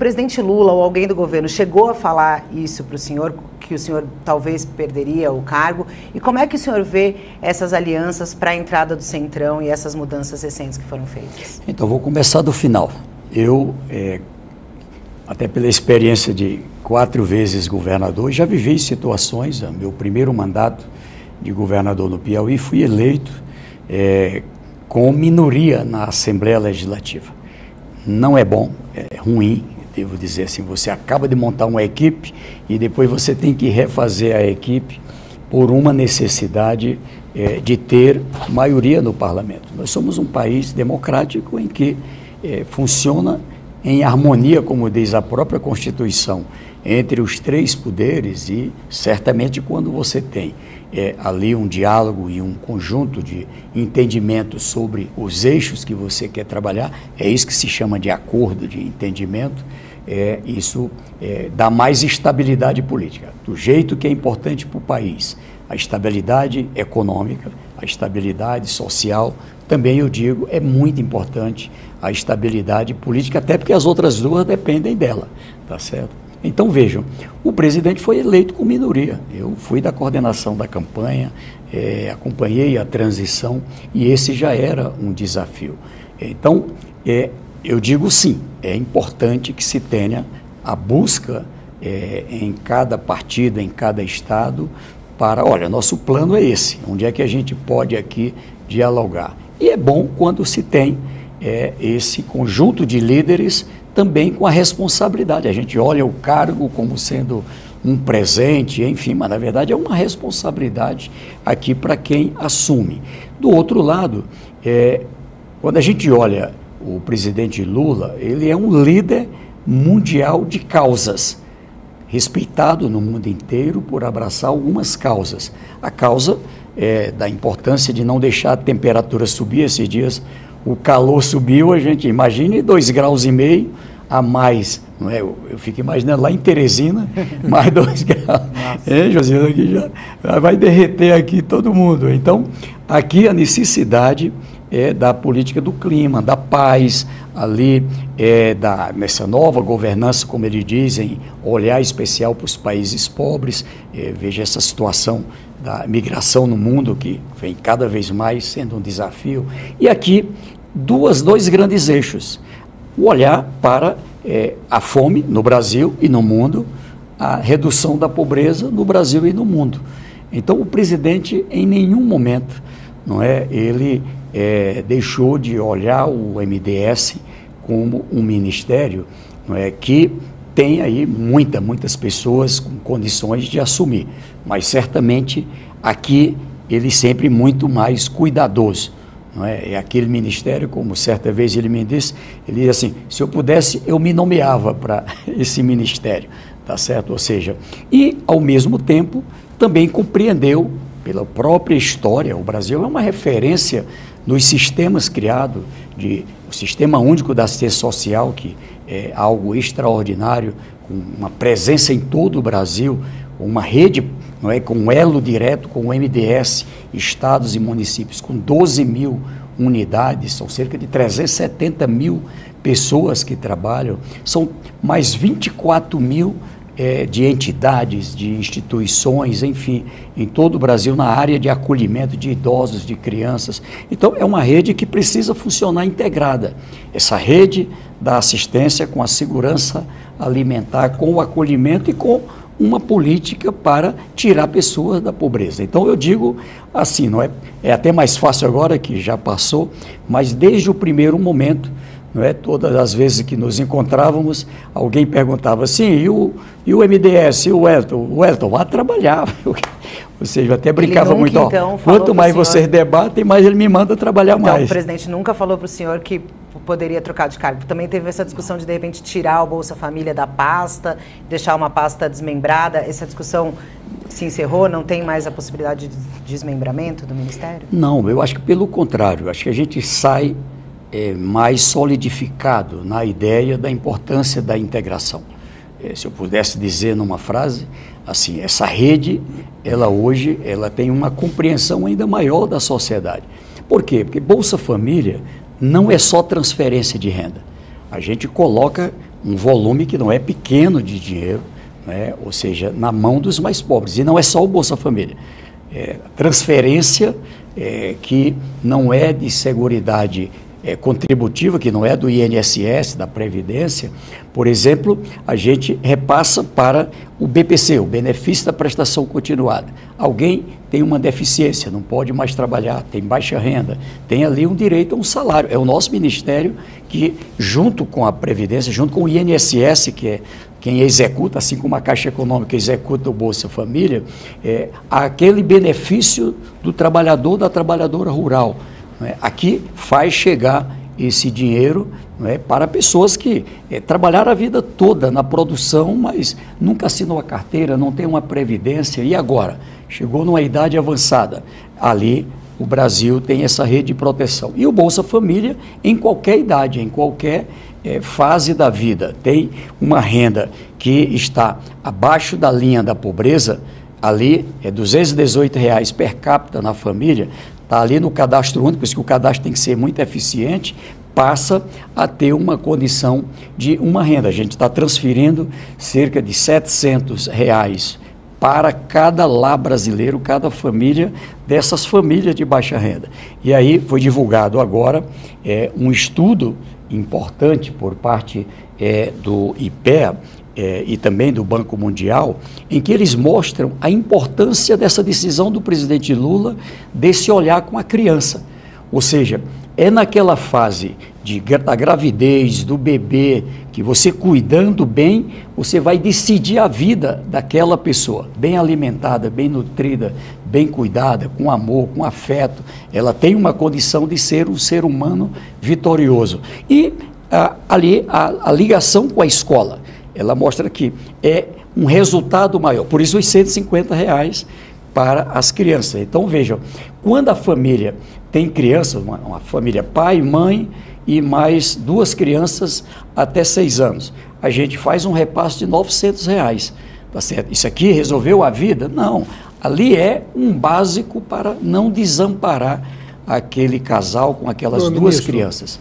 presidente Lula ou alguém do governo chegou a falar isso para o senhor, que o senhor talvez perderia o cargo? E como é que o senhor vê essas alianças para a entrada do Centrão e essas mudanças recentes que foram feitas? Então, vou começar do final. Eu, até pela experiência de 4 vezes governador, já vivi situações, meu primeiro mandato de governador no Piauí, fui eleito com minoria na Assembleia Legislativa. Não é bom, é ruim, devo dizer assim, você acaba de montar uma equipe e depois você tem que refazer a equipe por uma necessidade de ter maioria no parlamento. Nós somos um país democrático em que funciona em harmonia, como diz a própria Constituição, entre os 3 poderes e certamente quando você tem ali um diálogo e um conjunto de entendimentos sobre os eixos que você quer trabalhar, é isso que se chama de acordo de entendimento, isso dá mais estabilidade política, do jeito que é importante para o país, a estabilidade econômica, a estabilidade social, também eu digo, é muito importante a estabilidade política, até porque as outras 2 dependem dela, tá certo? Então vejam, o presidente foi eleito com minoria, eu fui da coordenação da campanha, acompanhei a transição e esse já era um desafio. Então, eu digo sim, é importante que se tenha a busca em cada partido, em cada estado, para, olha, nosso plano é esse, onde é que a gente pode aqui dialogar. E é bom quando se tem esse conjunto de líderes também com a responsabilidade. A gente olha o cargo como sendo um presente, enfim, mas na verdade é uma responsabilidade aqui para quem assume. Do outro lado, quando a gente olha o presidente Lula, ele é um líder mundial de causas, respeitado no mundo inteiro por abraçar algumas causas. A causa da importância de não deixar a temperatura subir. Esses dias o calor subiu, a gente imagine 2,5 graus a mais, não é? Eu fico imaginando lá em Teresina, mais 2 graus. José, aqui já vai derreter aqui todo mundo. Então, aqui a necessidade da política do clima, da paz, ali, nessa nova governança, como eles dizem, olhar especial para os países pobres, veja essa situação da migração no mundo, que vem cada vez mais sendo um desafio. E aqui, dois grandes eixos. O olhar para a fome no Brasil e no mundo, a redução da pobreza no Brasil e no mundo. Então, o presidente, em nenhum momento, não é, ele deixou de olhar o MDS como um ministério, não é, que tem aí muitas pessoas com condições de assumir, mas certamente aqui ele sempre muito mais cuidadoso. Não é aquele ministério, como certa vez ele me disse, ele disse assim, se eu pudesse, eu me nomeava para esse ministério, tá certo? Ou seja, e ao mesmo tempo também compreendeu pela própria história, o Brasil é uma referência nos sistemas criados, o Sistema Único da Assistência Social, que é algo extraordinário, com uma presença em todo o Brasil, uma rede, não é, com um elo direto com o MDS, estados e municípios, com 12 mil unidades, são cerca de 370 mil pessoas que trabalham, são mais 24 mil de entidades, de instituições, enfim, em todo o Brasil, na área de acolhimento de idosos, de crianças. Então, é uma rede que precisa funcionar integrada. Essa rede da assistência com a segurança alimentar, com o acolhimento e com uma política para tirar pessoas da pobreza. Então, eu digo assim, não é até mais fácil agora, que já passou, mas desde o primeiro momento, não é? Todas as vezes que nos encontrávamos, alguém perguntava assim, e o MDS, e o Wellington, vá trabalhar. Ou seja, eu até brincava muito, então, quanto mais vocês debatem, mais ele me manda trabalhar mais. Então, o presidente nunca falou para o senhor que poderia trocar de cargo. Também teve essa discussão de repente, tirar o Bolsa Família da pasta, deixar uma pasta desmembrada. Essa discussão se encerrou? Não tem mais a possibilidade de desmembramento do Ministério? Não, eu acho que pelo contrário. Acho que a gente sai mais solidificado na ideia da importância da integração. Se eu pudesse dizer numa frase, assim, essa rede, ela hoje, ela tem uma compreensão ainda maior da sociedade. Por quê? Porque Bolsa Família não é só transferência de renda. A gente coloca um volume que não é pequeno de dinheiro, né? Ou seja, na mão dos mais pobres. E não é só o Bolsa Família. Transferência que não é de seguridade contributiva, que não é do INSS, da Previdência. Por exemplo, a gente repassa para o BPC, o Benefício da Prestação Continuada. Alguém tem uma deficiência, não pode mais trabalhar, tem baixa renda, tem ali um direito a um salário. É o nosso ministério que, junto com a Previdência, junto com o INSS, que é quem executa, assim como a Caixa Econômica executa o Bolsa Família, aquele benefício do trabalhador, da trabalhadora rural. Aqui faz chegar esse dinheiro, para pessoas que trabalharam a vida toda na produção, mas nunca assinou a carteira, não tem uma previdência, e agora? Chegou numa idade avançada. Ali o Brasil tem essa rede de proteção. E o Bolsa Família, em qualquer idade, em qualquer fase da vida, tem uma renda que está abaixo da linha da pobreza, ali é R$ 218 per capita na família, está ali no cadastro único, por isso que o cadastro tem que ser muito eficiente, passa a ter uma condição de uma renda. A gente está transferindo cerca de R$ 700 para cada lar brasileiro, cada família dessas famílias de baixa renda. E aí foi divulgado agora um estudo importante por parte do IPEA, e também do Banco Mundial, em que eles mostram a importância dessa decisão do presidente Lula, desse olhar com a criança. Ou seja, é naquela fase da gravidez, do bebê, que você cuidando bem, você vai decidir a vida daquela pessoa, bem alimentada, bem nutrida, bem cuidada, com amor, com afeto. Ela tem uma condição de ser um ser humano vitorioso. E ali a ligação com a escola, ela mostra que é um resultado maior. Por isso, os R$ 150 para as crianças. Então, vejam, quando a família tem crianças, uma família pai, mãe e mais 2 crianças até 6 anos, a gente faz um repasse de R$ 900. Tá certo? Isso aqui resolveu a vida? Não. Ali é um básico para não desamparar aquele casal com aquelas 2 crianças.